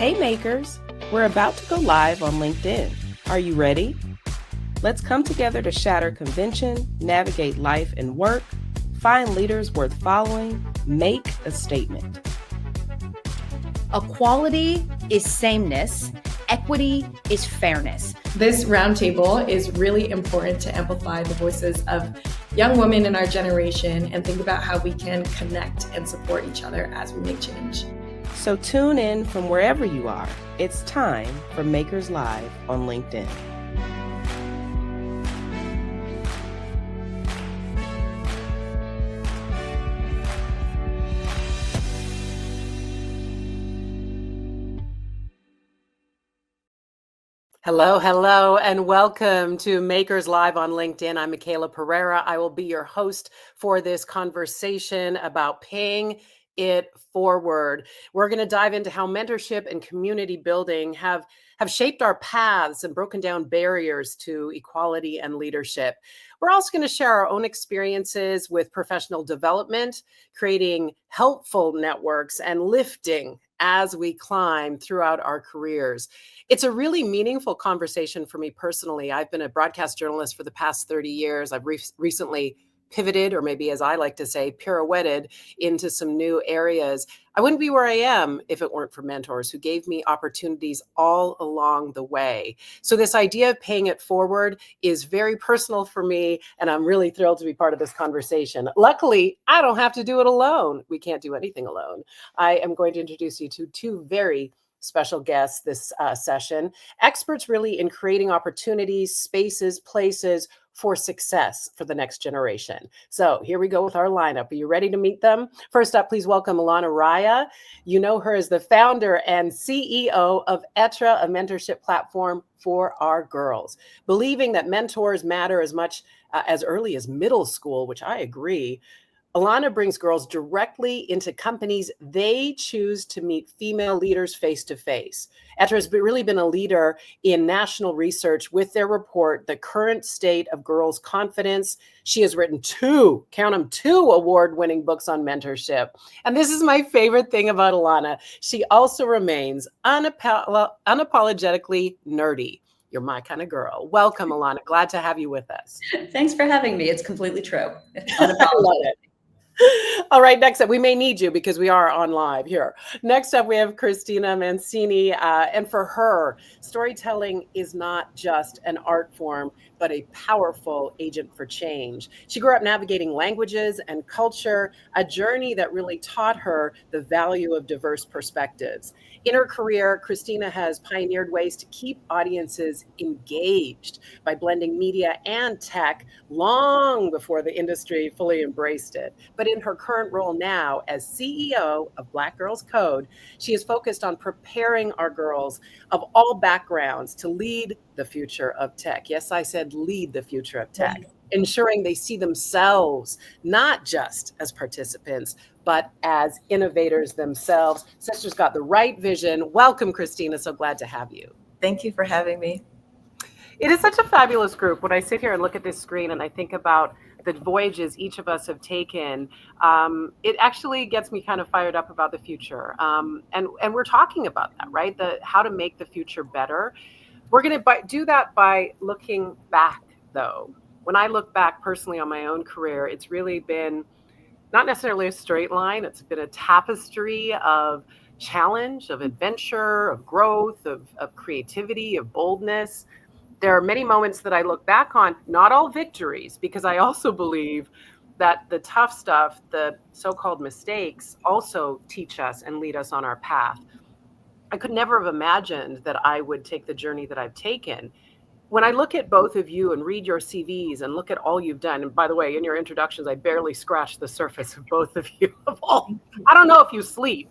Hey makers, we're about to go live on LinkedIn. Are you ready? Let's come together to shatter convention, navigate life and work, find leaders worth following, make a statement. Equality is sameness. Equity is fairness. This roundtable is really important to amplify the voices of young women in our generation and think about how we can connect and support each other as we make change. So tune in from wherever you are. It's time for Makers Live on LinkedIn. Hello, and welcome to Makers Live on LinkedIn. I'm Michaela Pereira. I will be your host for this conversation about paying it forward. We're going to dive into how mentorship and community building have shaped our paths and broken down barriers to equality and leadership. We're also going to share our own experiences with professional development, creating helpful networks, and lifting as we climb throughout our careers. It's a really meaningful conversation for me personally. I've been a broadcast journalist for the past 30 years. I've recently pivoted, or maybe as I like to say, pirouetted into some new areas. I wouldn't be where I am if it weren't for mentors who gave me opportunities all along the way. So this idea of paying it forward is very personal for me, and I'm really thrilled to be part of this conversation. Luckily, I don't have to do it alone. We can't do anything alone. I am going to introduce you to two very special guests this session, experts really in creating opportunities, spaces, places for success for the next generation. So here we go with our lineup. Are you ready to meet them? First up, please welcome Illana Raia. You know her as the founder and CEO of Être, a mentorship platform for our girls. Believing that mentors matter as much as early as middle school, which I agree, Illana brings girls directly into companies they choose to meet female leaders face to face. Être has really been a leader in national research with their report, The Current State of Girls' Confidence. She has written two award-winning books on mentorship. And this is my favorite thing about Illana. She also remains unapologetically nerdy. You're my kind of girl. Welcome, Illana. Glad to have you with us. Thanks for having me. It's completely true. I love it. All right, next up, we may need you because we are on live here. Next up, we have Cristina Mancini. And for her, storytelling is not just an art form, but a powerful agent for change. She grew up navigating languages and culture, a journey that really taught her the value of diverse perspectives. In her career, Cristina has pioneered ways to keep audiences engaged by blending media and tech long before the industry fully embraced it. But in her current role now as CEO of Black Girls Code, she is focused on preparing our girls of all backgrounds to lead the future of tech. Yes, I said lead the future of tech, ensuring they see themselves not just as participants, but as innovators themselves. Sister's got the right vision. Welcome, Cristina. So glad to have you. Thank you for having me. It is such a fabulous group. When I sit here and look at this screen and I think about the voyages each of us have taken, it actually gets me kind of fired up about the future. And we're talking about that, right? How to make the future better. We're going to do that by looking back, though. When I look back personally on my own career, it's really been not necessarily a straight line. It's been a tapestry of challenge, of adventure, of growth, of creativity, of boldness. There are many moments that I look back on, not all victories, because I also believe that the tough stuff, the so-called mistakes, also teach us and lead us on our path. I could never have imagined that I would take the journey that I've taken. When I look at both of you and read your CVs and look at all you've done, and by the way, in your introductions, I barely scratched the surface of both of you. I don't know if you sleep.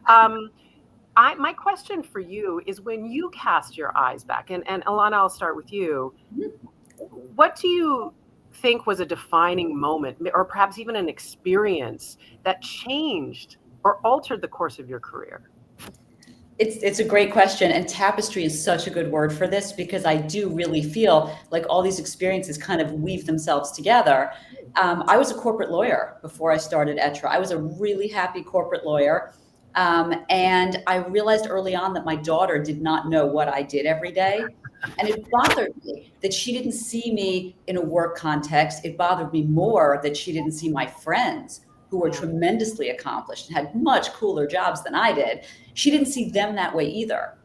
My question for you is, when you cast your eyes back, and Illana, I'll start with you. What do you think was a defining moment, or perhaps even an experience that changed or altered the course of your career? It's a great question, and tapestry is such a good word for this, because I do really feel like all these experiences kind of weave themselves together. I was a corporate lawyer before I started Être. I was a really happy corporate lawyer And I realized early on that my daughter did not know what I did every day. And it bothered me that she didn't see me in a work context. It bothered me more that she didn't see my friends who were tremendously accomplished and had much cooler jobs than I did. She didn't see them that way either.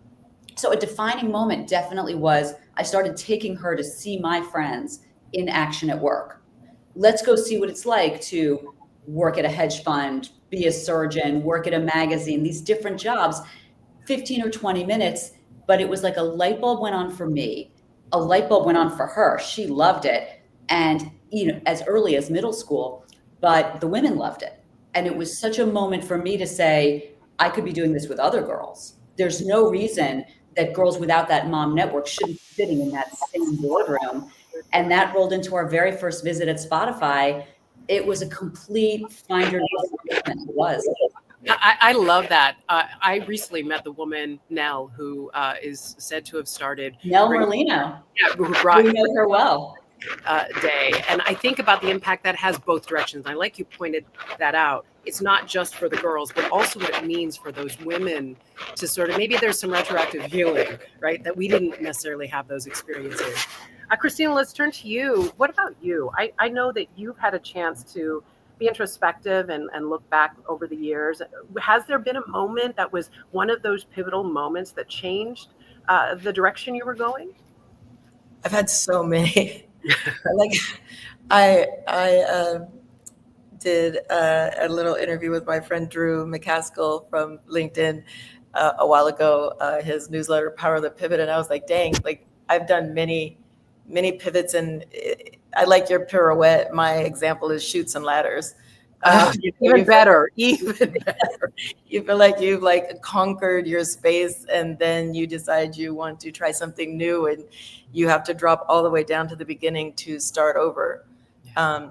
So a defining moment definitely was I started taking her to see my friends in action at work. Let's go see what it's like to work at a hedge fund, be a surgeon, work at a magazine, these different jobs, 15 or 20 minutes. But it was like a light bulb went on for me. A light bulb went on for her. She loved it. And, as early as middle school, but the women loved it. And it was such a moment for me to say, I could be doing this with other girls. There's no reason that girls without that mom network shouldn't be sitting in that same boardroom. And that rolled into our very first visit at Spotify. It was a complete find your moment. It was. I love that. I recently met the woman, Nell, who is said to have started Nell Merlino. Yeah, who brought We know her well. Day. And I think about the impact that has both directions. I like you pointed that out. It's not just for the girls, but also what it means for those women to sort of, maybe there's some retroactive healing, right? That we didn't necessarily have those experiences. Christina, let's turn to you. What about you? I know that you've had a chance to be introspective and look back over the years. Has there been a moment that was one of those pivotal moments that changed the direction you were going? I've had so many. I did a little interview with my friend Drew McCaskill from LinkedIn a while ago, his newsletter, Power of the Pivot. And I was like, dang, I've done many pivots, and I like your pirouette. My example is chutes and ladders. Even better. You feel like you've conquered your space, and then you decide you want to try something new, and you have to drop all the way down to the beginning to start over. Yeah.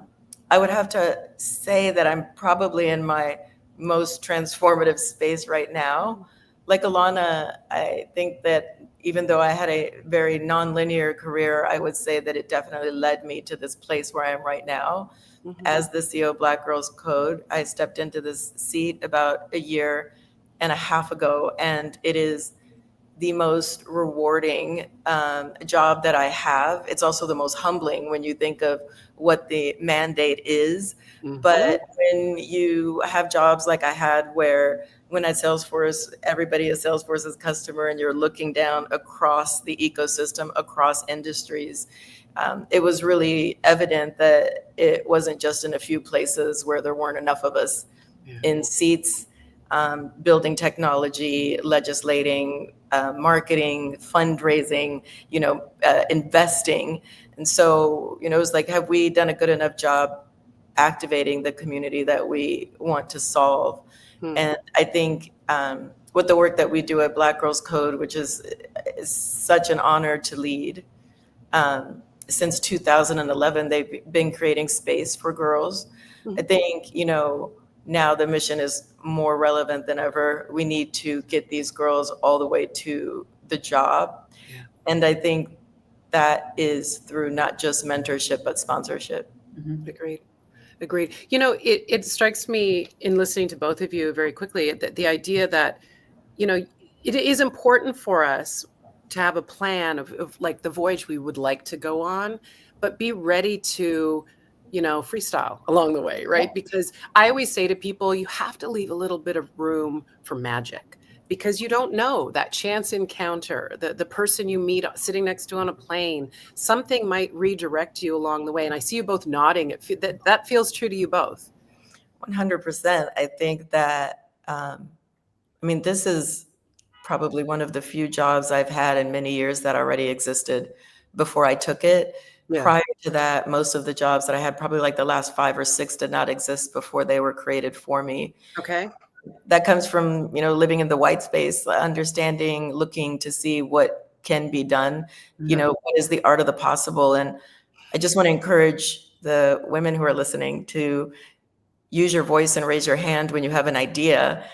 I would have to say that I'm probably in my most transformative space right now. Like Illana, I think that even though I had a very nonlinear career, I would say that it definitely led me to this place where I am right now. Mm-hmm. As the CEO of Black Girls Code, I stepped into this seat about a year and a half ago, and it is the most rewarding job that I have. It's also the most humbling when you think of what the mandate is. Mm-hmm. But when you have jobs like I had, where when at Salesforce, everybody at Salesforce is customer, and you're looking down across the ecosystem, across industries, it was really evident that it wasn't just in a few places where there weren't enough of us in seats, building technology, legislating, marketing, fundraising, investing. And so, it was like, have we done a good enough job activating the community that we want to solve? And I think with the work that we do at Black Girls Code, which is such an honor to lead, since 2011, they've been creating space for girls. I think, now the mission is more relevant than ever. We need to get these girls all the way to the job. Yeah. And I think that is through not just mentorship, but sponsorship. Mm-hmm. Agreed. It strikes me in listening to both of you very quickly, the idea that, it is important for us to have a plan of like the voyage we would like to go on, but be ready to, freestyle along the way, right? Because I always say to people, you have to leave a little bit of room for magic, because you don't know that chance encounter, the person you meet sitting next to on a plane, something might redirect you along the way. And I see you both nodding. That feels true to you both. 100%. I think that, this is probably one of the few jobs I've had in many years that already existed before I took it. Yeah. Prior to that, most of the jobs that I had, probably like the last 5 or 6, did not exist before they were created for me. Okay. That comes from, living in the white space, understanding, looking to see what can be done, what is the art of the possible. And I just want to encourage the women who are listening to use your voice and raise your hand when you have an idea,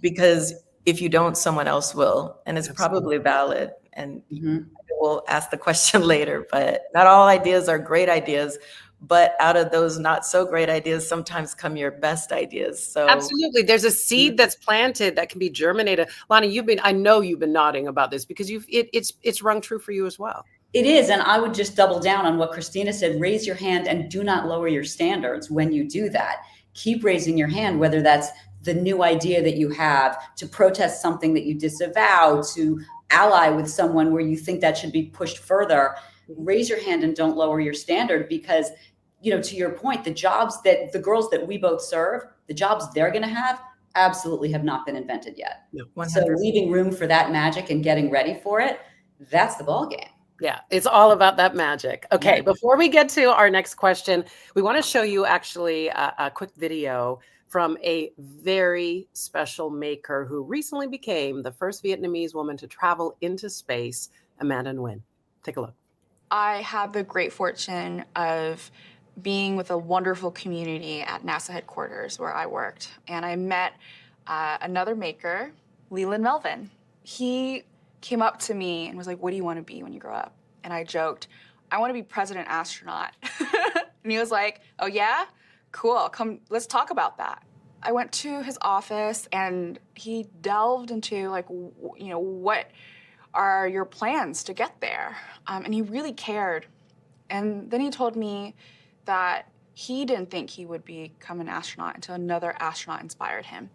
because if you don't, someone else will, and it's probably valid, and it we'll ask the question later, but not all ideas are great ideas. But out of those not so great ideas, sometimes come your best ideas. So absolutely, there's a seed that's planted that can be germinated. Lonnie, I know you've been nodding about this because it's rung true for you as well. It is. And I would just double down on what Christina said. Raise your hand and do not lower your standards when you do that. Keep raising your hand, whether that's the new idea that you have, to protest something that you disavow, to ally with someone where you think that should be pushed further. Raise your hand and don't lower your standard, because, you know, to your point, the jobs that the girls that we both serve, the jobs they're going to have absolutely have not been invented yet. No, so leaving room for that magic and getting ready for it, that's the ball game. Yeah, it's all about that magic. Okay, Yeah. Before we get to our next question, we want to show you actually a quick video from a very special maker who recently became the first Vietnamese woman to travel into space, Amanda Nguyen. Take a look. I had the great fortune of being with a wonderful community at NASA headquarters where I worked. And I met another maker, Leland Melvin. He came up to me and was like, "What do you want to be when you grow up?" And I joked, "I want to be president astronaut." And he was like, "Oh yeah? Cool, come, let's talk about that." I went to his office and he delved into, like, you know, what are your plans to get there? And he really cared. And then he told me that he didn't think he would become an astronaut until another astronaut inspired him.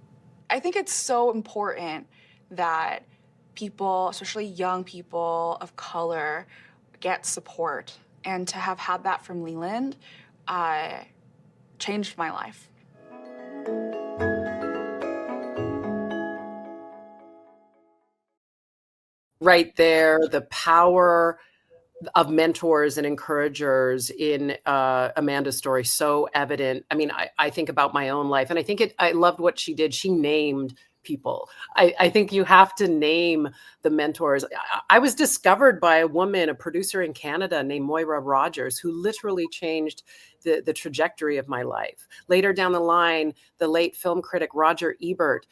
I think it's so important that people, especially young people of color, get support. And to have had that from Leland changed my life. Right there, the power of mentors and encouragers in Amanda's story, so evident. I mean, I think about my own life, and I think I loved what she did. She named people. I think you have to name the mentors. I was discovered by a woman, a producer in Canada named Moira Rogers, who literally changed the trajectory of my life. Later down the line, the late film critic Roger Ebert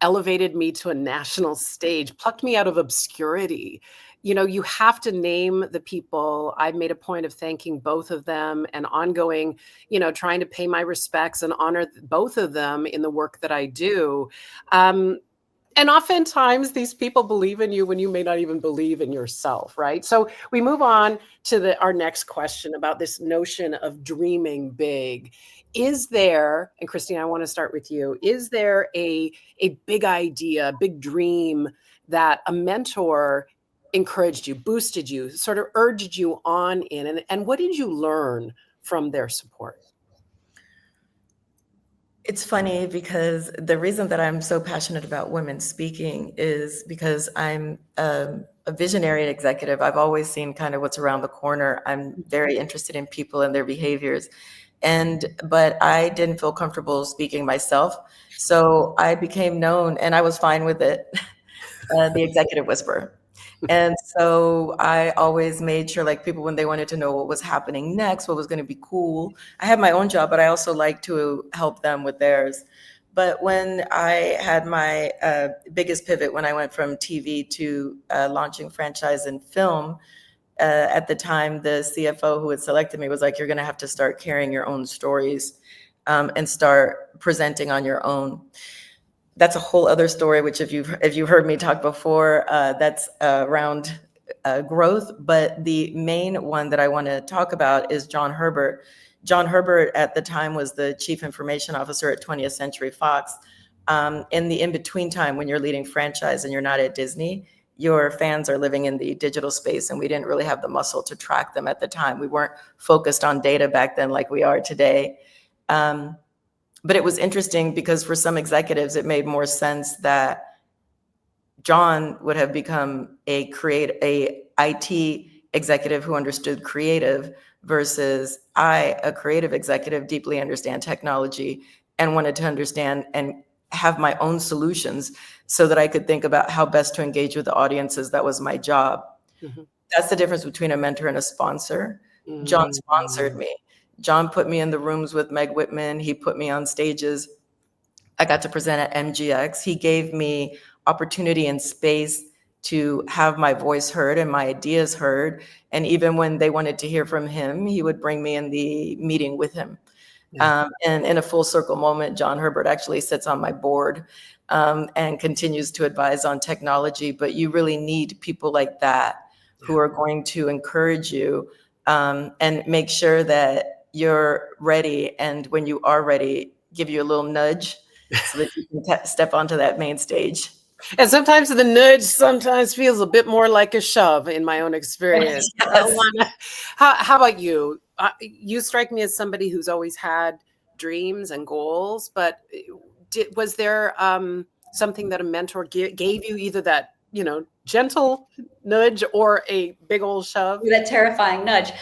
elevated me to a national stage, plucked me out of obscurity. You know, you have to name the people. I've made a point of thanking both of them and ongoing, you know, trying to pay my respects and honor both of them in the work that I do. And oftentimes these people believe in you when you may not even believe in yourself, right? So we move on to our next question about this notion of dreaming big. Is there, and Christine, I want to start with you, is there a big idea, a big dream that a mentor encouraged you, boosted you, sort of urged you on in? And what did you learn from their support? It's funny because the reason that I'm so passionate about women speaking is because I'm a visionary and executive. I've always seen kind of what's around the corner. I'm very interested in people and their behaviors. But I didn't feel comfortable speaking myself. So I became known, and I was fine with it, the executive whisperer. And so I always made sure, like, people, when they wanted to know what was happening next, what was going to be cool, I had my own job, but I also like to help them with theirs. But when I had my biggest pivot, when I went from TV to launching franchise and film, at the time, the CFO who had selected me was like, "You're going to have to start carrying your own stories and start presenting on your own." That's a whole other story, which if you've heard me talk before, that's around growth. But the main one that I want to talk about is John Herbert. John Herbert at the time was the chief information officer at 20th Century Fox. In the in-between time, when you're leading franchise and you're not at Disney, your fans are living in the digital space, and we didn't really have the muscle to track them at the time. We weren't focused on data back then like we are today. But it was interesting because for some executives, it made more sense that John would have become a IT executive who understood creative versus I, a creative executive, deeply understand technology and wanted to understand and have my own solutions so that I could think about how best to engage with the audiences. That was my job. Mm-hmm. That's the difference between a mentor and a sponsor. Mm-hmm. John sponsored me. John put me in the rooms with Meg Whitman. He put me on stages. I got to present at MGX. He gave me opportunity and space to have my voice heard and my ideas heard. And even when they wanted to hear from him, he would bring me in the meeting with him. And in a full circle moment, John Herbert actually sits on my board and continues to advise on technology. But you really need people like that who are going to encourage you and make sure that you're ready. And when you are ready, give you a little nudge so that you can step onto that main stage. And sometimes the nudge sometimes feels a bit more like a shove in my own experience. Yes. How about you? You strike me as somebody who's always had dreams and goals, but was there something that a mentor gave you, either that, gentle nudge or a big old shove? That terrifying nudge.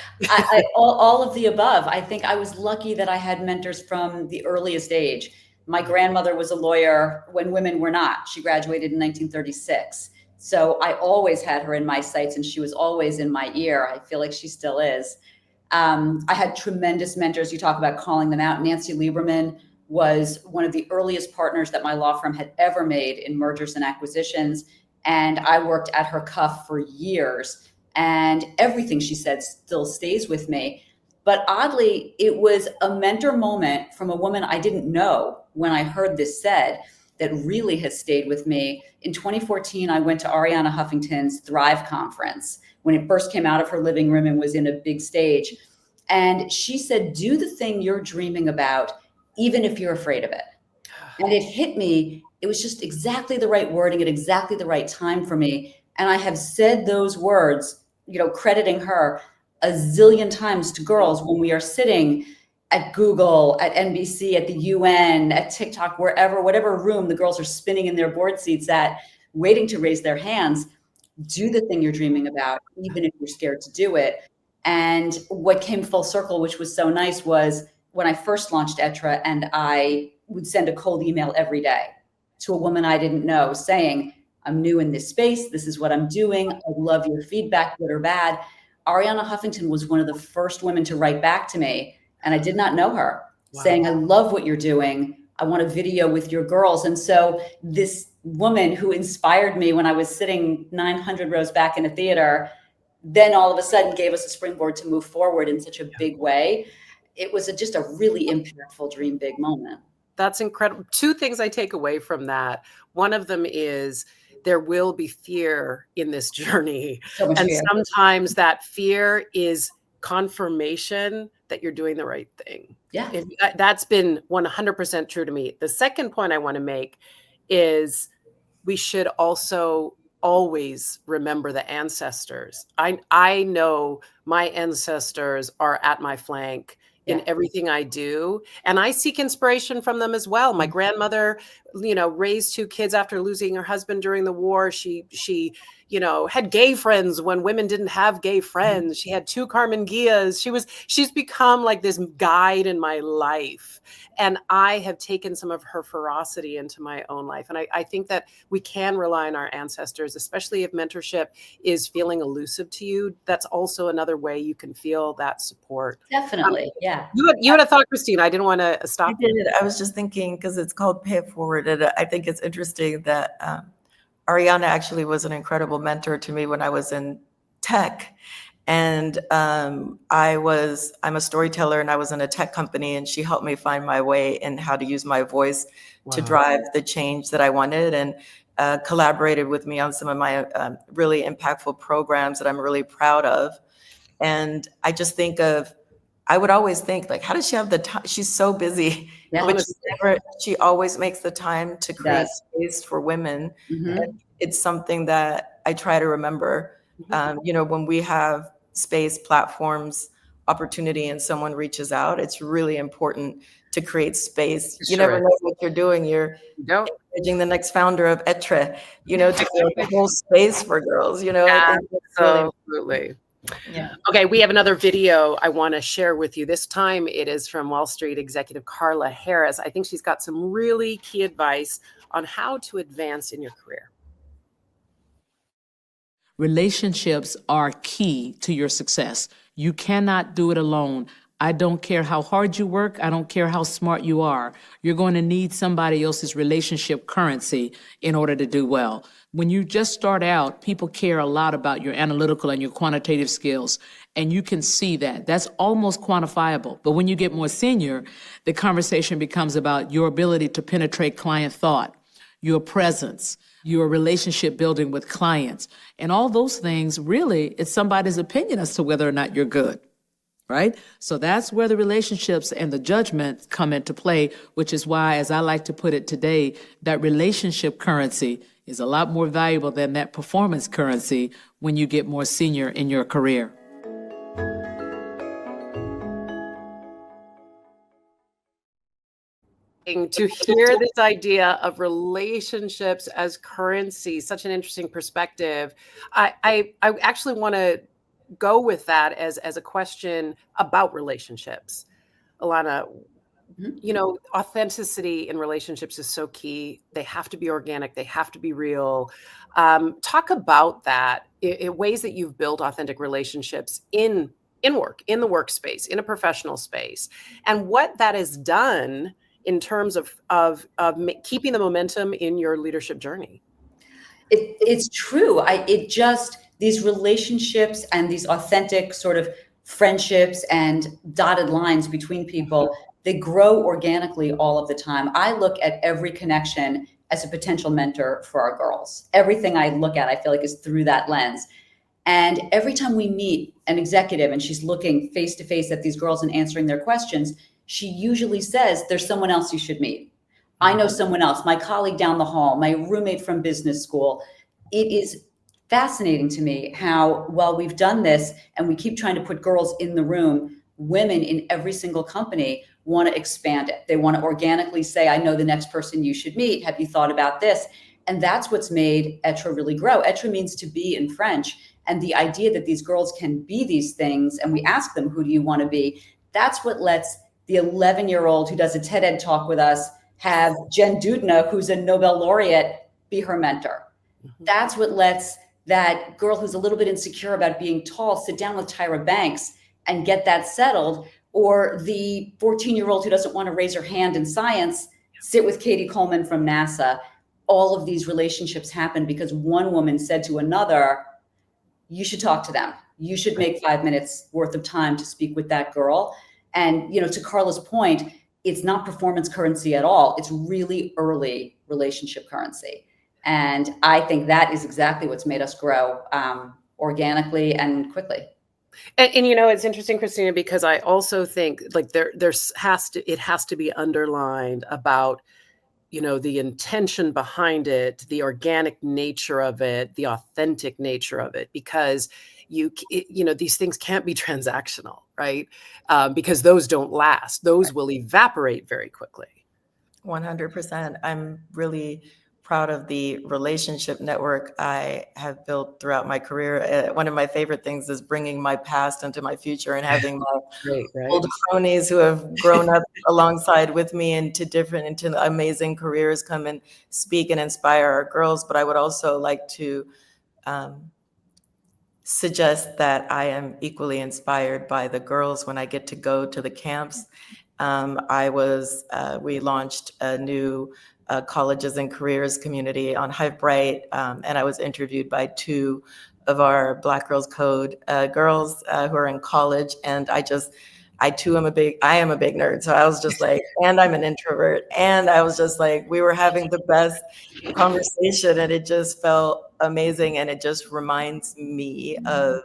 All of the above. I think I was lucky that I had mentors from the earliest age. My grandmother was a lawyer when women were not. She graduated in 1936. So I always had her in my sights, and she was always in my ear. I feel like she still is. I had tremendous mentors. You talk about calling them out. Nancy Lieberman was one of the earliest partners that my law firm had ever made in mergers and acquisitions. And I worked at her cuff for years. And everything she said still stays with me. But oddly, it was a mentor moment from a woman I didn't know when I heard this said that really has stayed with me. In 2014, I went to Arianna Huffington's Thrive conference when it first came out of her living room and was in a big stage. And she said, do the thing you're dreaming about, even if you're afraid of it. And it hit me. It was just exactly the right wording at exactly the right time for me. And I have said those words, crediting her a zillion times to girls when we are sitting at Google, at NBC, at the UN, at TikTok, wherever, whatever room the girls are spinning in their board seats at, waiting to raise their hands. Do the thing you're dreaming about, even if you're scared to do it. And what came full circle, which was so nice, was when I first launched Être, and I would send a cold email every day to a woman I didn't know saying, I'm new in this space. This is what I'm doing. I love your feedback, good or bad. Arianna Huffington was one of the first women to write back to me, and I did not know her, saying, I love what you're doing. I want a video with your girls. And so this woman who inspired me when I was sitting 900 rows back in a theater, then all of a sudden gave us a springboard to move forward in such a big way. It was just a really impactful dream big moment. That's incredible. Two things I take away from that. One of them is there will be fear in this journey. So much And fear. sometimes that fear is confirmation that you're doing the right thing. Yeah. That's been 100% true to me. The second point I want to make is we should also always remember the ancestors. I know my ancestors are at my flank in everything I do. And I seek inspiration from them as well. My grandmother, raised two kids after losing her husband during the war. She had gay friends when women didn't have gay friends. She had two Carmen Gias. She's become like this guide in my life. And I have taken some of her ferocity into my own life. And I think that we can rely on our ancestors, especially if mentorship is feeling elusive to you. That's also another way you can feel that support. Definitely. Yeah. You had a thought, Christine. I didn't want to stop I did. I was just thinking, because it's called Pay It Forward. And I think it's interesting that Arianna actually was an incredible mentor to me when I was in tech. And I'm a storyteller, and I was in a tech company, and she helped me find my way in how to use my voice to drive the change that I wanted, and collaborated with me on some of my really impactful programs that I'm really proud of. And I just think I would always think, like, how does she have the time? She's so busy, but she always makes the time to create space for women. And it's something that I try to remember. When we have space, platforms, opportunity, and someone reaches out, it's really important to create space. You never know what you're doing. You're encouraging the next founder of Être, to create a whole space for girls. I think it's really absolutely. Yeah. Okay, we have another video I want to share with you. This time it is from Wall Street executive Carla Harris. I think she's got some really key advice on how to advance in your career. Relationships are key to your success. You cannot do it alone. I don't care how hard you work. I don't care how smart you are. You're going to need somebody else's relationship currency in order to do well. When you just start out, people care a lot about your analytical and your quantitative skills, and you can see that. That's almost quantifiable. But when you get more senior, the conversation becomes about your ability to penetrate client thought, your presence, your relationship building with clients, and all those things. Really, it's somebody's opinion as to whether or not you're good. Right? So that's where the relationships and the judgment come into play, which is why, as I like to put it today, that relationship currency is a lot more valuable than that performance currency when you get more senior in your career. To hear this idea of relationships as currency, such an interesting perspective. I actually want to go with that as a question about relationships. Illana, you know, authenticity in relationships is so key. They have to be organic. They have to be real. Talk about that in ways that you've built authentic relationships in work, in the workspace, in a professional space, and what that has done in terms of keeping the momentum in your leadership journey. It's true. These relationships and these authentic sort of friendships and dotted lines between people, they grow organically all of the time. I look at every connection as a potential mentor for our girls. Everything I look at, I feel like, is through that lens. And every time we meet an executive and she's looking face to face at these girls and answering their questions, she usually says, there's someone else you should meet. I know someone else, my colleague down the hall, my roommate from business school. It is fascinating to me how, while we've done this and we keep trying to put girls in the room, women in every single company want to expand it. They want to organically say, I know the next person you should meet. Have you thought about this? And that's what's made Être really grow. Être means to be in French. And the idea that these girls can be these things, and we ask them, who do you want to be? That's what lets the 11-year-old who does a TED Ed talk with us have Jen Doudna, who's a Nobel laureate, be her mentor. That's what lets that girl who's a little bit insecure about being tall sit down with Tyra Banks and get that settled. Or the 14-year-old who doesn't want to raise her hand in science, sit with Katie Coleman from NASA. All of these relationships happen because one woman said to another, you should talk to them. You should make 5 minutes worth of time to speak with that girl. And, you know, to Carla's point, it's not performance currency at all. It's really early relationship currency. And I think that is exactly what's made us grow organically and quickly. And you know, it's interesting, Cristina, because I also think like it has to be underlined about, you know, the intention behind it, the organic nature of it, the authentic nature of it, because you know, these things can't be transactional, right? Because those don't last. Those will evaporate very quickly. 100%. I'm really proud of the relationship network I have built throughout my career. One of my favorite things is bringing my past into my future and having my old cronies who have grown up alongside with me into amazing careers come and speak and inspire our girls. But I would also like to suggest that I am equally inspired by the girls when I get to go to the camps. We launched a new colleges and careers community on Hivebright, and I was interviewed by two of our Black Girls Code girls who are in college, and I am a big nerd, so I was just like, and I'm an introvert, and I was just like, we were having the best conversation, and it just felt amazing, and it just reminds me of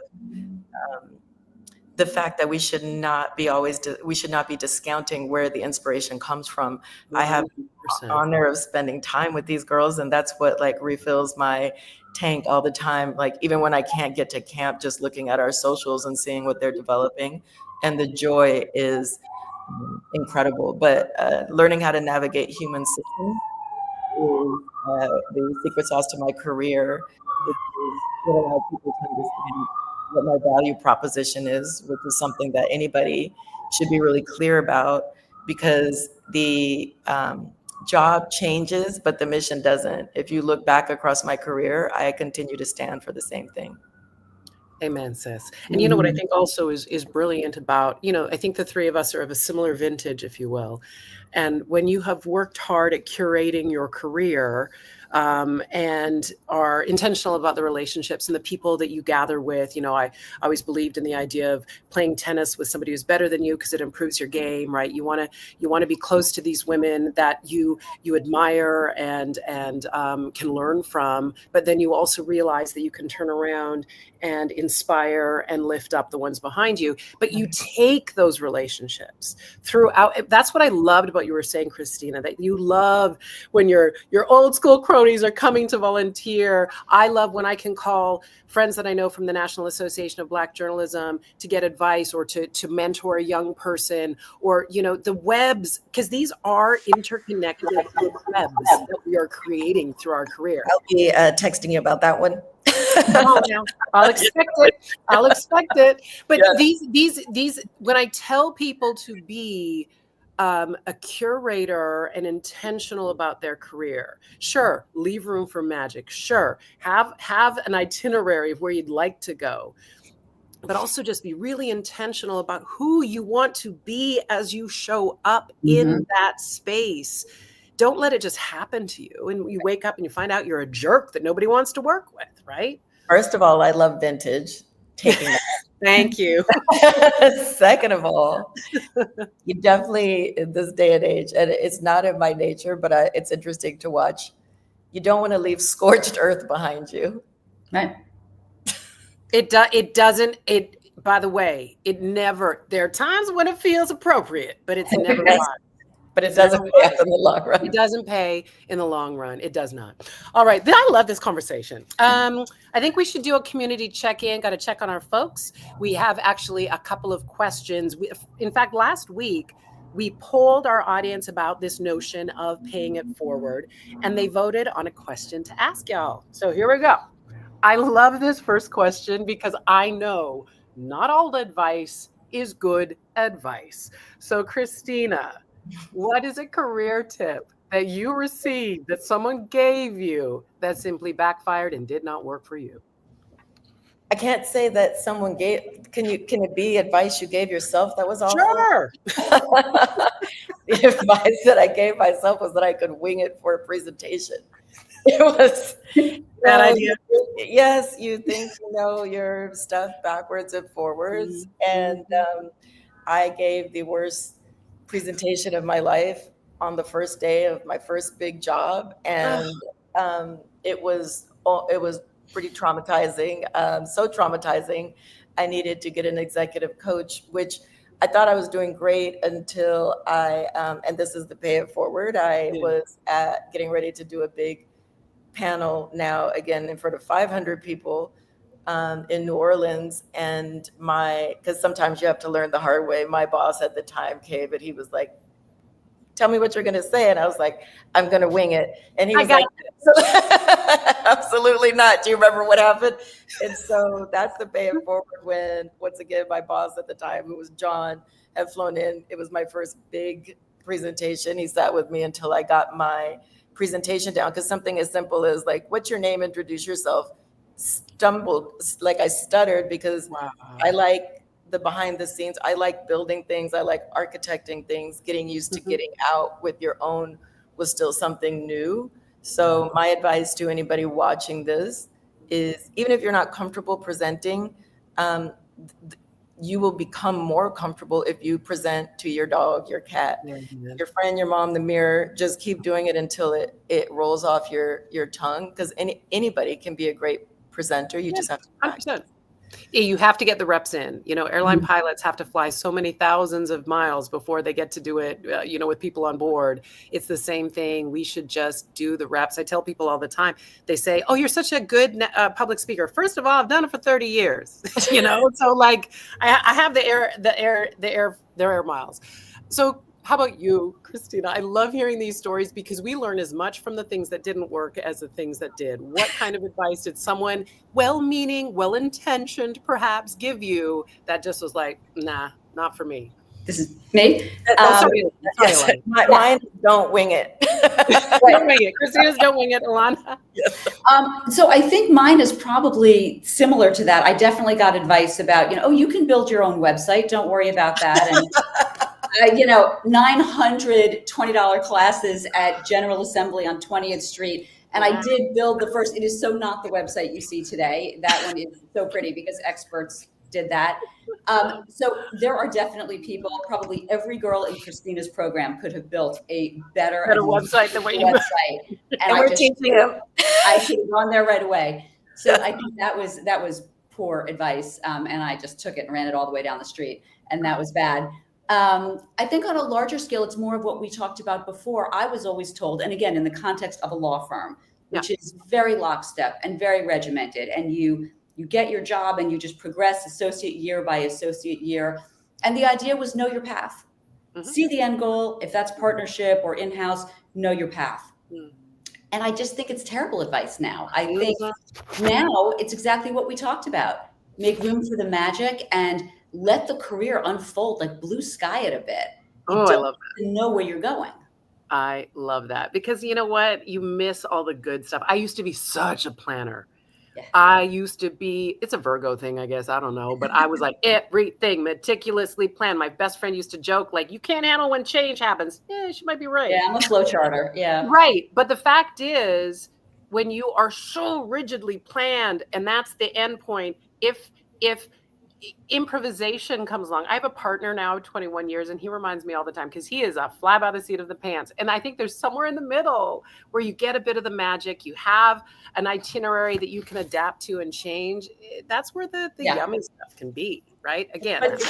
the fact that we should not be discounting where the inspiration comes from. 100%. I have the honor of spending time with these girls, and that's what like refills my tank all the time. Like even when I can't get to camp, just looking at our socials and seeing what they're developing, and the joy is incredible. But learning how to navigate human systems is the secret sauce to my career. It is what allowed people to understand what my value proposition is, which is something that anybody should be really clear about, because the job changes, but the mission doesn't. If you look back across my career, I continue to stand for the same thing. Amen, sis. And you know what I think also is brilliant about, I think the three of us are of a similar vintage, if you will. And when you have worked hard at curating your career, and are intentional about the relationships and the people that you gather with, I always believed in the idea of playing tennis with somebody who's better than you because it improves your game, right? You want to be close to these women that you admire and can learn from, but then you also realize that you can turn around and inspire and lift up the ones behind you. But you take those relationships throughout. That's what I loved about you were saying, Cristina, that you love when your old school cronies are coming to volunteer. I love when I can call friends that I know from the National Association of Black Journalism to get advice or to mentor a young person, or, the webs, because these are interconnected webs that we are creating through our career. I'll be texting you about that one. Oh, yeah. I'll expect it. But these, when I tell people to be a curator and intentional about their career, sure, leave room for magic. Sure, have an itinerary of where you'd like to go, but also just be really intentional about who you want to be as you show up in that space. Don't let it just happen to you and you wake up and you find out you're a jerk that nobody wants to work with, right? First of all, I love vintage. Taking that. Thank you. Second of all, you definitely, in this day and age, and it's not in my nature, but it's interesting to watch. You don't want to leave scorched earth behind you. Right. It doesn't, by the way, it never, there are times when it feels appropriate, but it's never wise. But it doesn't pay off in the long run. It doesn't pay in the long run. It does not. All right. I love this conversation. I think we should do a community check-in. Got to check on our folks. We have actually a couple of questions. In fact, last week, we polled our audience about this notion of paying it forward, and they voted on a question to ask y'all. So here we go. I love this first question because I know not all advice is good advice. So Cristina, what is a career tip that you received that someone gave you that simply backfired and did not work for you? I can't say that someone gave. Can it be advice you gave yourself that was awful? Sure. The advice that I gave myself was that I could wing it for a presentation. It was Bad idea. Yes, you think you know your stuff backwards and forwards, and I gave the worst presentation of my life on the first day of my first big job, and it was pretty traumatizing. So traumatizing, I needed to get an executive coach, which I thought I was doing great until and this is the pay it forward. I was getting ready to do a big panel now again in front of 500 people in New Orleans, and because sometimes you have to learn the hard way. My boss at the time came and he was like, "Tell me what you're going to say," and I was like, "I'm going to wing it," and he was like, "Absolutely not. Do you remember what happened?" And so that's the pay it forward when, once again, my boss at the time, who was John, had flown in. It was my first big presentation. He sat with me until I got my presentation down, because something as simple as like, "What's your name? Introduce yourself." I stuttered because I like the behind the scenes. I like building things. I like architecting things. Getting used to getting out with your own was still something new. So my advice to anybody watching this is, even if you're not comfortable presenting, you will become more comfortable if you present to your dog, your cat, your friend, your mom, the mirror. Just keep doing it until it rolls off your tongue, because anybody can be a great presenter. You just have to practice. 100%. You have to get the reps in. Airline pilots have to fly so many thousands of miles before they get to do it, with people on board. It's the same thing. We should just do the reps. I tell people all the time, they say, "Oh, you're such a good public speaker." First of all, I've done it for 30 years, so like I have the air miles. So how about you, Cristina? I love hearing these stories because we learn as much from the things that didn't work as the things that did. What kind of advice did someone well-meaning, well-intentioned perhaps give you that just was like, nah, not for me? This is me. Sorry, Yes, Ilana. mine don't wing it. Don't wing it. Christina's don't wing it, Ilana. So I think mine is probably similar to that. I definitely got advice about, oh, you can build your own website. Don't worry about that. And, $920 classes at General Assembly on 20th Street. And I did build the first, it is so not the website you see today. That one is so pretty because experts did that. So there are definitely people, probably every girl in Christina's program could have built a better website than what you website. And we're teaching them. I should have gone there right away. So I think that was poor advice. And I just took it and ran it all the way down the street. And that was bad. I think on a larger scale, it's more of what we talked about before. I was always told, and again, in the context of a law firm, which is very lockstep and very regimented, and you get your job and you just progress associate year by associate year. And the idea was know your path, see the end goal. If that's partnership or in-house, know your path. And I just think it's terrible advice now. I think now it's exactly what we talked about. Make room for the magic and let the career unfold, like blue sky it a bit. I love that. Know where you're going. I love that because you know what? You miss all the good stuff. I used to be such a planner. Yeah. I used to be, it's a Virgo thing, I guess. I don't know. But I was like everything meticulously planned. My best friend used to joke, like, you can't handle when change happens. Yeah, she might be right. Yeah, I'm a flow charter. Yeah. Right. But the fact is, when you are so rigidly planned and that's the end point, if improvisation comes along. I have a partner now of 21 years and he reminds me all the time because he is a fly by the seat of the pants. And I think there's somewhere in the middle where you get a bit of the magic. You have an itinerary that you can adapt to and change. That's where the yummy stuff can be, right? Again, but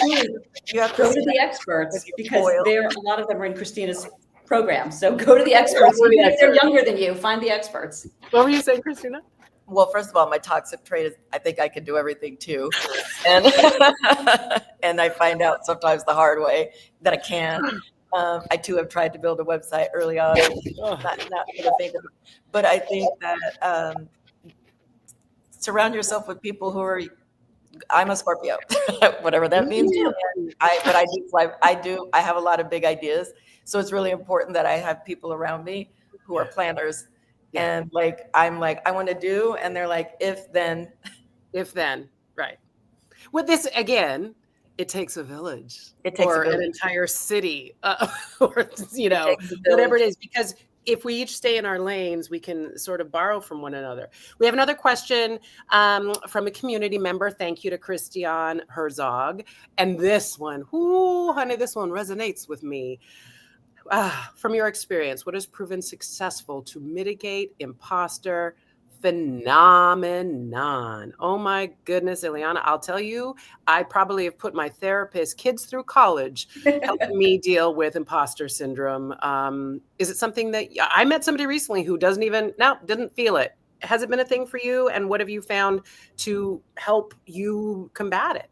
you have to go to the experts because a lot of them are in Christina's program. So go to the experts. Even if they're younger than you, find the experts. What were you saying, Christina? Well, first of all, my toxic trait is I think I can do everything too. And and I find out sometimes the hard way that I can't. I too have tried to build a website early on, not for the favor, but I think that surround yourself with people who are. I'm a Scorpio, whatever that means. But I have a lot of big ideas, so it's really important that I have people around me who are planners. And I'm like, I want to do, and they're like, if then, right. With this, again, it takes a village. It takes an entire city, or whatever it is. Because if we each stay in our lanes, we can sort of borrow from one another. We have another question from a community member. Thank you to Christian Herzog. And this one, honey, this one resonates with me. From your experience, what has proven successful to mitigate imposter phenomenon? Oh my goodness, Illana, I'll tell you, I probably have put my therapist kids through college helping me deal with imposter syndrome. Is it something that I met somebody recently who didn't feel it? Has it been a thing for you? And what have you found to help you combat it?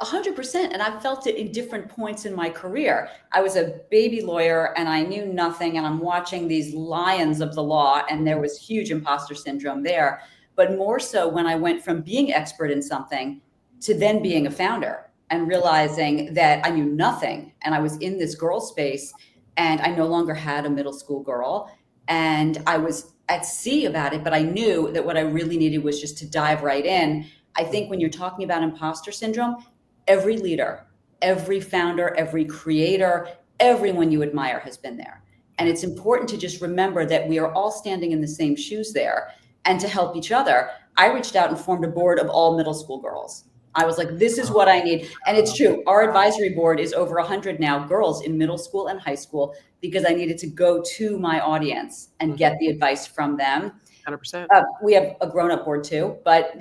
100%. And I've felt it in different points in my career. I was a baby lawyer and I knew nothing. And I'm watching these lions of the law and there was huge imposter syndrome there. But more so when I went from being expert in something to then being a founder and realizing that I knew nothing. And I was in this girl space and I no longer had a middle school girl. And I was at sea about it, but I knew that what I really needed was just to dive right in. I think when you're talking about imposter syndrome, every leader, every founder, every creator, everyone you admire has been there. And it's important to just remember that we are all standing in the same shoes there. And to help each other, I reached out and formed a board of all middle school girls. I was like, this is what I need. And it's true. Our advisory board is over 100 now girls in middle school and high school, because I needed to go to my audience and get the advice from them. 100%. We have a grown-up board too, but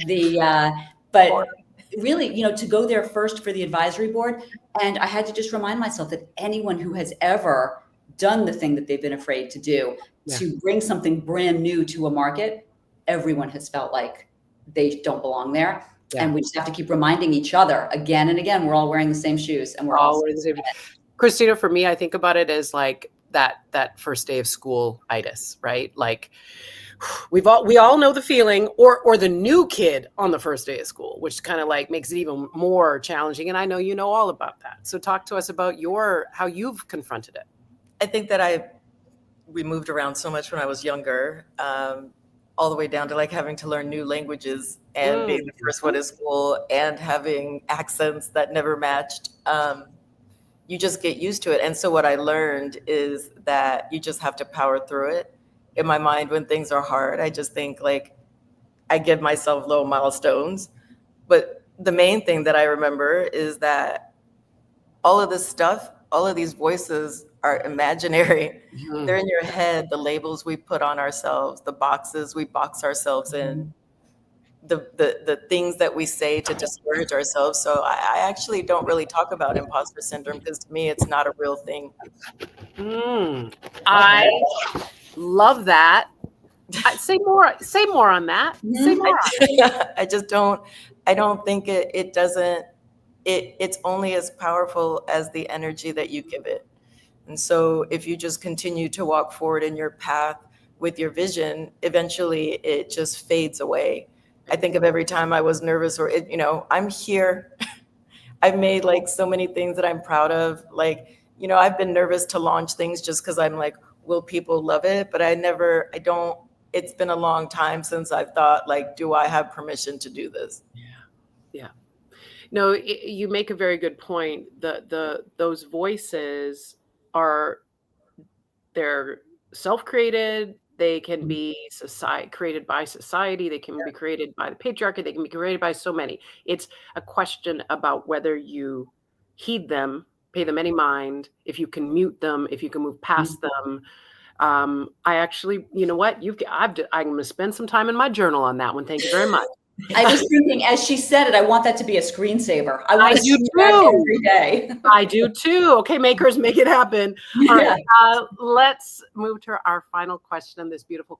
really, to go there first for the advisory board. And I had to just remind myself that anyone who has ever done the thing that they've been afraid to do, to bring something brand new to a market, everyone has felt like they don't belong there. Yeah. And we just have to keep reminding each other again and again, we're all wearing the same shoes and we're all wearing the same. Christina, for me, I think about it as like that first day of school-itis, right? Like we all know the feeling, or the new kid on the first day of school, which kind of like makes it even more challenging. And I know you know all about that. So talk to us about how you've confronted it. I think that we moved around so much when I was younger, all the way down to like having to learn new languages and being the first one at school and having accents that never matched. You just get used to it. And so what I learned is that you just have to power through it. In my mind, when things are hard, I just think like I give myself little milestones. But the main thing that I remember is that all of this stuff, all of these voices are imaginary. They're in your head, the labels we put on ourselves, the boxes we box ourselves in, the things that we say to discourage ourselves. So I actually don't really talk about imposter syndrome because to me, it's not a real thing. I love that. Say more on that. Say more. I just don't, I don't think it doesn't, it's only as powerful as the energy that you give it. And so if you just continue to walk forward in your path with your vision, eventually it just fades away. I think of every time I was nervous or, I'm here. I've made like so many things that I'm proud of. Like, I've been nervous to launch things just because I'm like, will people love it? But it's been a long time since I've thought like, do I have permission to do this? Yeah. No, you make a very good point. Those voices they're self-created. They can be created by society. They can be created by the patriarchy. They can be created by so many. It's a question about whether you heed them, pay them any mind, if you can mute them, if you can move past them. I actually, you know what? I'm going to spend some time in my journal on that one. Thank you very much. I was thinking, as she said it, I want that to be a screensaver. I want to do see that every day. I do too. Okay, makers, make it happen. All right, let's move to our final question in this beautiful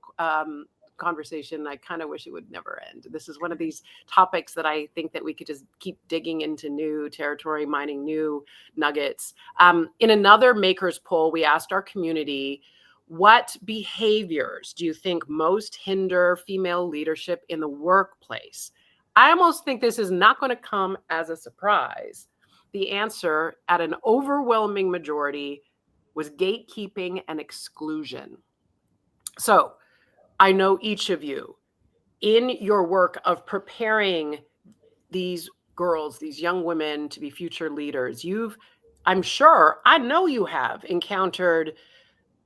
conversation. I kind of wish it would never end. This is one of these topics that I think that we could just keep digging into new territory, mining new nuggets. In another makers poll, we asked our community, what behaviors do you think most hinder female leadership in the workplace? I almost think this is not going to come as a surprise. The answer at an overwhelming majority was gatekeeping and exclusion. So I know each of you, in your work of preparing these girls, these young women to be future leaders, I know you have encountered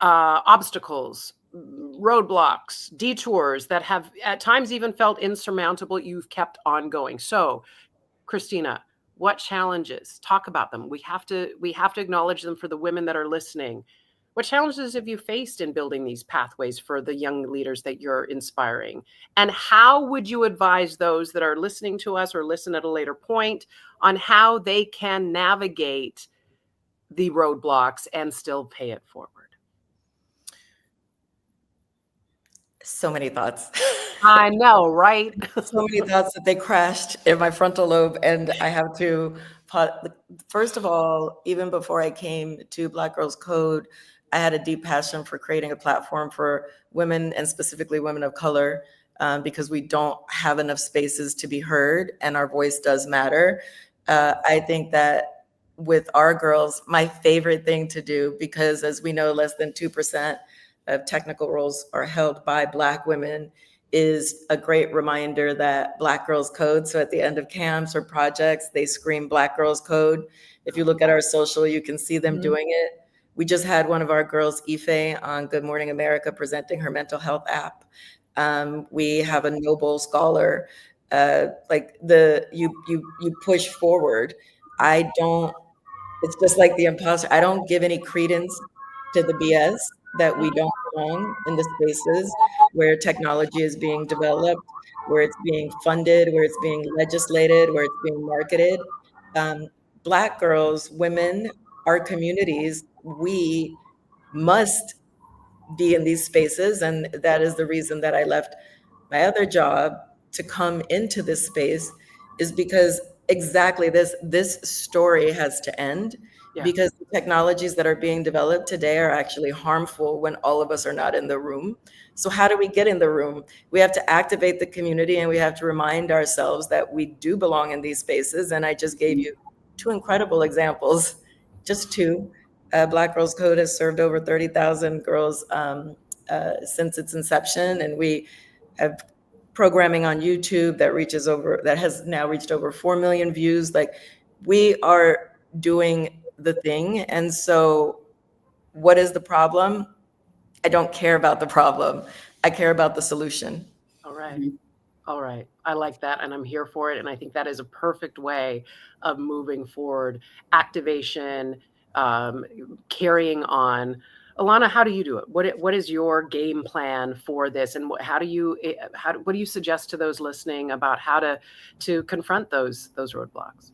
obstacles, roadblocks, detours that have at times even felt insurmountable. You've kept on going. So, Cristina, what challenges? Talk about them. We have to acknowledge them for the women that are listening. What challenges have you faced in building these pathways for the young leaders that you're inspiring? And how would you advise those that are listening to us or listen at a later point on how they can navigate the roadblocks and still pay it forward? So many thoughts. I know, right? So many thoughts that they crashed in my frontal lobe. And I have to, first of all, even before I came to Black Girls Code, I had a deep passion for creating a platform for women and specifically women of color, because we don't have enough spaces to be heard and our voice does matter. I think that with our girls, my favorite thing to do, because as we know, less than 2% of technical roles are held by Black women, is a great reminder that Black Girls Code. So at the end of camps or projects, they scream Black Girls Code. If you look at our social, you can see them doing it. We just had one of our girls, Ife, on Good Morning America presenting her mental health app. We have a Nobel scholar. You push forward. It's just like the imposter. I don't give any credence to the BS that we don't belong in the spaces where technology is being developed, where it's being funded, where it's being legislated, where it's being marketed. Black girls, women, our communities, we must be in these spaces. And that is the reason that I left my other job to come into this space, is because exactly this story has to end. because the technologies that are being developed today are actually harmful when all of us are not in the room. So how do we get in the room? We have to activate the community, and we have to remind ourselves that we do belong in these spaces. And I just gave you two incredible examples, just two. Black Girls Code has served over 30,000 girls since its inception, and we have programming on YouTube that has now reached over 4 million views. Like, we are doing the thing. And so what is the problem? I don't care about the problem. I care about the solution. All right. All right. I like that. And I'm here for it. And I think that is a perfect way of moving forward. Activation, carrying on. Illana, how do you do it? What is your game plan for this? And what do you suggest to those listening about how to confront those roadblocks?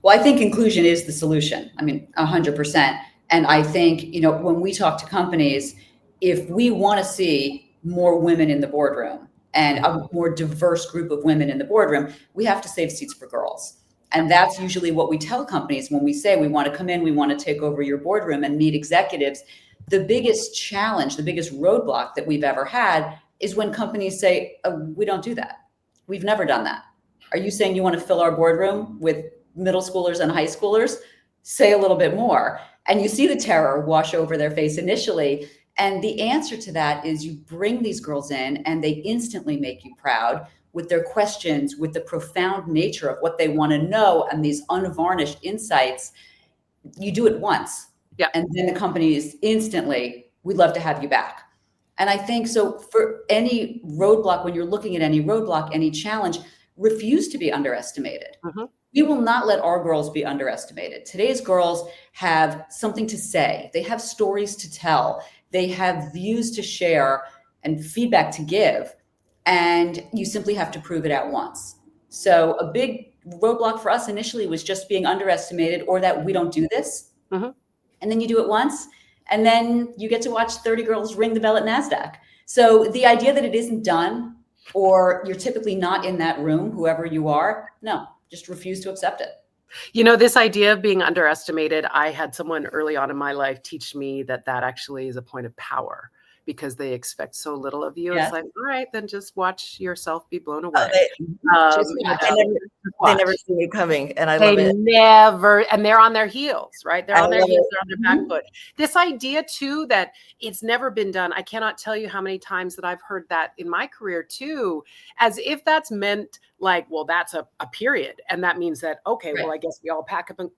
Well, I think inclusion is the solution. I mean, 100%. And I think, when we talk to companies, if we want to see more women in the boardroom and a more diverse group of women in the boardroom, we have to save seats for girls. And that's usually what we tell companies when we say we want to come in, we want to take over your boardroom and meet executives. The biggest challenge, the biggest roadblock that we've ever had is when companies say, oh, we don't do that. We've never done that. Are you saying you want to fill our boardroom with middle schoolers and high schoolers? Say a little bit more. And you see the terror wash over their face initially. And the answer to that is you bring these girls in and they instantly make you proud with their questions, with the profound nature of what they want to know and these unvarnished insights. You do it once. Yeah. And then the company is instantly, we'd love to have you back. And I think so for any roadblock, when you're looking at any roadblock, any challenge, refuse to be underestimated. Mm-hmm. We will not let our girls be underestimated. Today's girls have something to say. They have stories to tell. They have views to share and feedback to give. And you simply have to prove it at once. So a big roadblock for us initially was just being underestimated, or that we don't do this. Mm-hmm. And then you do it once, and then you get to watch 30 girls ring the bell at NASDAQ. So the idea that it isn't done, or you're typically not in that room, whoever you are, no, just refuse to accept it. This idea of being underestimated, I had someone early on in my life teach me that actually is a point of power, because they expect so little of you. Yeah. It's like, all right, then just watch yourself be blown away. They never see me coming, and I love it. And they're on their heels, right? They're on their heels, they're on their back foot. This idea too, that it's never been done. I cannot tell you how many times that I've heard that in my career too, as if that's meant like, well, that's a period. And that means that, okay, right. Well, I guess we all pack up and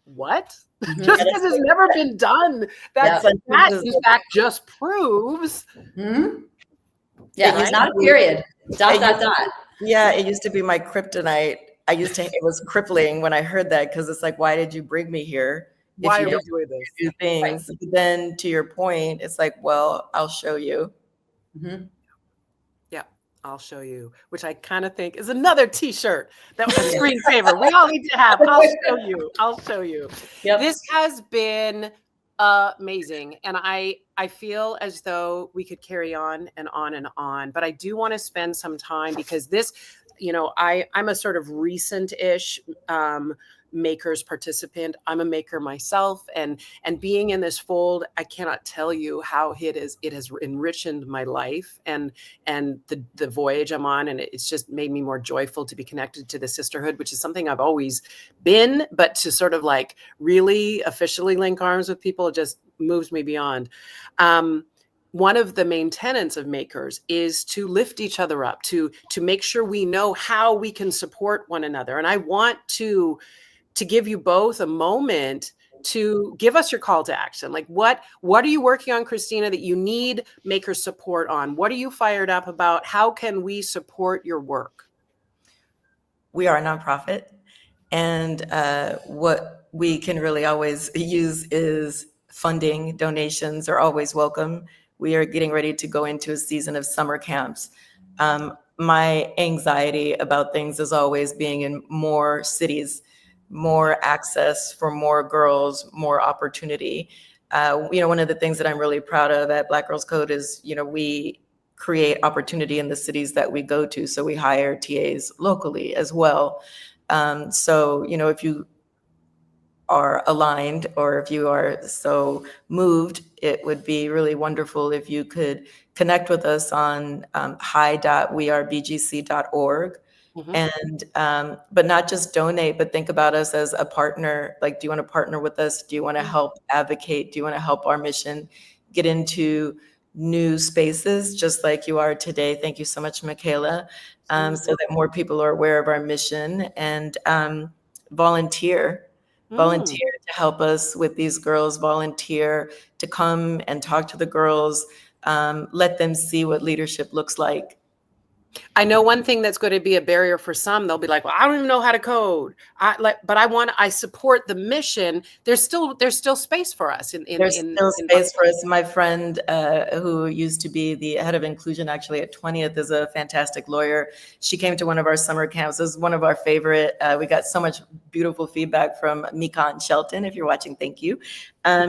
what? Mm-hmm. Just because it's never been done. That in fact just proves. Mm-hmm. Yeah, right? It's not a period. Dot. Yeah, it used to be my kryptonite. It was crippling when I heard that, because it's like, why did you bring me here? Why are we doing this? Do things. Right. Then to your point, it's like, well, I'll show you. Mm-hmm. Yeah, I'll show you, which I kind of think is another T-shirt that was a screensaver. We all need to have. I'll show you. Yep. This has been amazing. And I feel as though we could carry on and on and on, but I do want to spend some time, because this, I'm a sort of recent-ish makers participant. I'm a maker myself, and being in this fold, I cannot tell you how it has enriched my life and the voyage I'm on, and it's just made me more joyful to be connected to the sisterhood, which is something I've always been, but to sort of like really officially link arms with people, it just moves me beyond. One of the main tenets of makers is to lift each other up, to make sure we know how we can support one another. And I want to give you both a moment to give us your call to action. Like, what are you working on, Cristina, that you need maker support on? What are you fired up about? How can we support your work? We are a nonprofit, and what we can really always use is funding. Donations are always welcome. We are getting ready to go into a season of summer camps. My anxiety about things is always being in more cities, more access for more girls, more opportunity. One of the things that I'm really proud of at Black Girls Code is, we create opportunity in the cities that we go to. So we hire TAs locally as well. So, if you are aligned, or if you are so moved, it would be really wonderful if you could connect with us on hi.wearebgc.org. And but not just donate, but think about us as a partner. Like, do you want to partner with us? Do you want to help advocate? Do you want to help our mission get into new spaces just like you are today? Thank you so much, Michaela. So that more people are aware of our mission, and volunteer to help us with these girls, volunteer to come and talk to the girls, let them see what leadership looks like. I know one thing that's going to be a barrier for some. They'll be like, "Well, I don't even know how to code." But I support the mission. There's still space for us There's still space for us. My friend who used to be the head of inclusion actually at 20th is a fantastic lawyer. She came to one of our summer camps. It was one of our favorite. We got so much beautiful feedback from Mika and Shelton. If you're watching, thank you.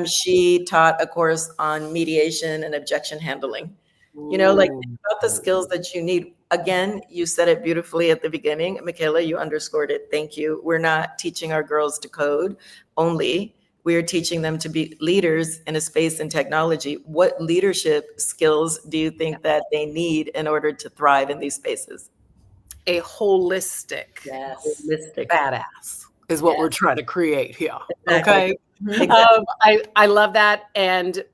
She taught a course on mediation and objection handling. You know, like, think about the skills that you need. Again, you said it beautifully at the beginning. Michaela, you underscored it. Thank you. We're not teaching our girls to code only. We are teaching them to be leaders in a space in technology. What leadership skills do you think that they need in order to thrive in these spaces? A holistic, badass is what we're trying to create here. Exactly. Okay. I love that. And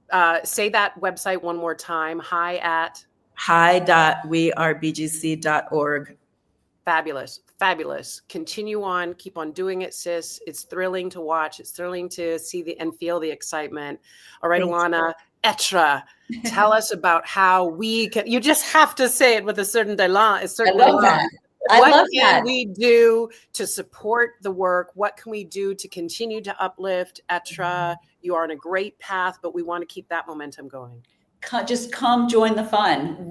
say that website one more time. hi.wearebgc.org. Fabulous. Continue on. Keep on doing it, sis. It's thrilling to watch. It's thrilling to see and feel the excitement. All right, Illana, Être, tell us about how we can. You just have to say it with a certain élan. I love that. What can we do to support the work? What can we do to continue to uplift Être? You are on a great path, but we want to keep that momentum going. Just come join the fun.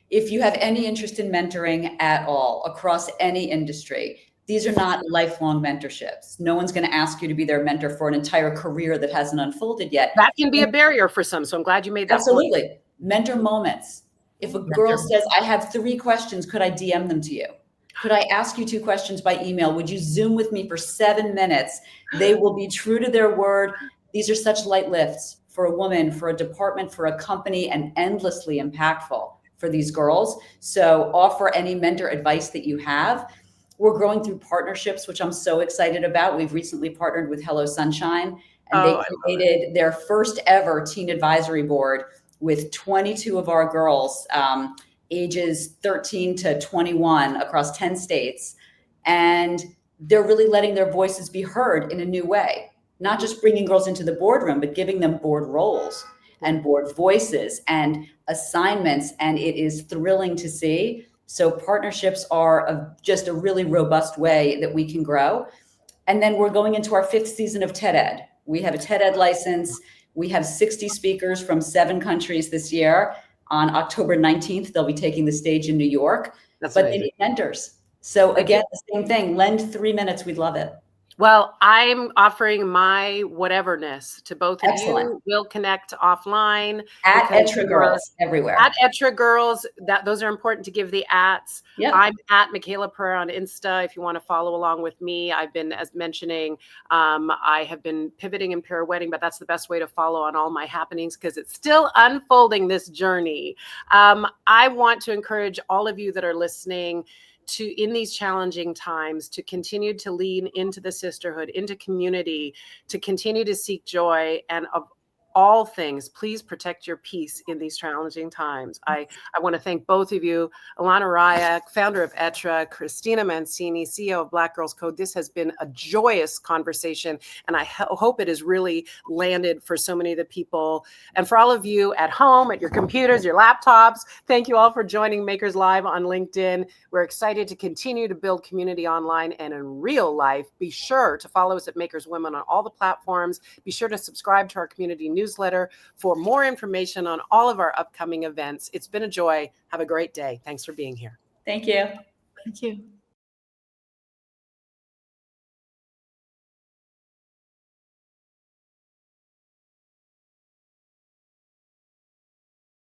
If you have any interest in mentoring at all across any industry, these are not lifelong mentorships. No one's going to ask you to be their mentor for an entire career that hasn't unfolded yet. That can be a barrier for some. So I'm glad you made that Absolutely. point. Mentor moments. If a girl says, I have 3 questions, could I DM them to you? Could I ask you 2 questions by email? Would you Zoom with me for 7 minutes? They will be true to their word. These are such light lifts for a woman, for a department, for a company, and endlessly impactful for these girls. So offer any mentor advice that you have. We're growing through partnerships, which I'm so excited about. We've recently partnered with Hello Sunshine, and they created their first ever teen advisory board with 22 of our girls, ages 13 to 21 across 10 states. And they're really letting their voices be heard in a new way, not just bringing girls into the boardroom, but giving them board roles and board voices and assignments. And it is thrilling to see. So partnerships are just a really robust way that we can grow. And then we're going into our 5th season of TED Ed. We have a TED Ed license. We have 60 speakers from 7 countries this year. On October 19th, they'll be taking the stage in New York. But they need mentors. So again, the same thing, lend 3 minutes. We'd love it. Well, I'm offering my whateverness to both of you. We'll connect offline. At Être Girls everywhere. At Être Girls. Those are important to give the ats. Yep. I'm at Michaela Pereira on Insta if you want to follow along with me. I've been, as mentioning, I have been pivoting and pirouetting, but that's the best way to follow on all my happenings because it's still unfolding, this journey. I want to encourage all of you that are listening to, in these challenging times, to continue to lean into the sisterhood, into community, to continue to seek joy, and of all things, please protect your peace in these challenging times. I want to thank both of you, Illana Raia, founder of Être, Cristina Mancini, CEO of Black Girls Code. This has been a joyous conversation, and I hope it has really landed for so many of the people. And for all of you at home, at your computers, your laptops, thank you all for joining Makers Live on LinkedIn. We're excited to continue to build community online and in real life. Be sure to follow us at Makers Women on all the platforms. Be sure to subscribe to our community newsletter for more information on all of our upcoming events. It's been a joy. Have a great day. Thanks for being here. Thank you. Thank you.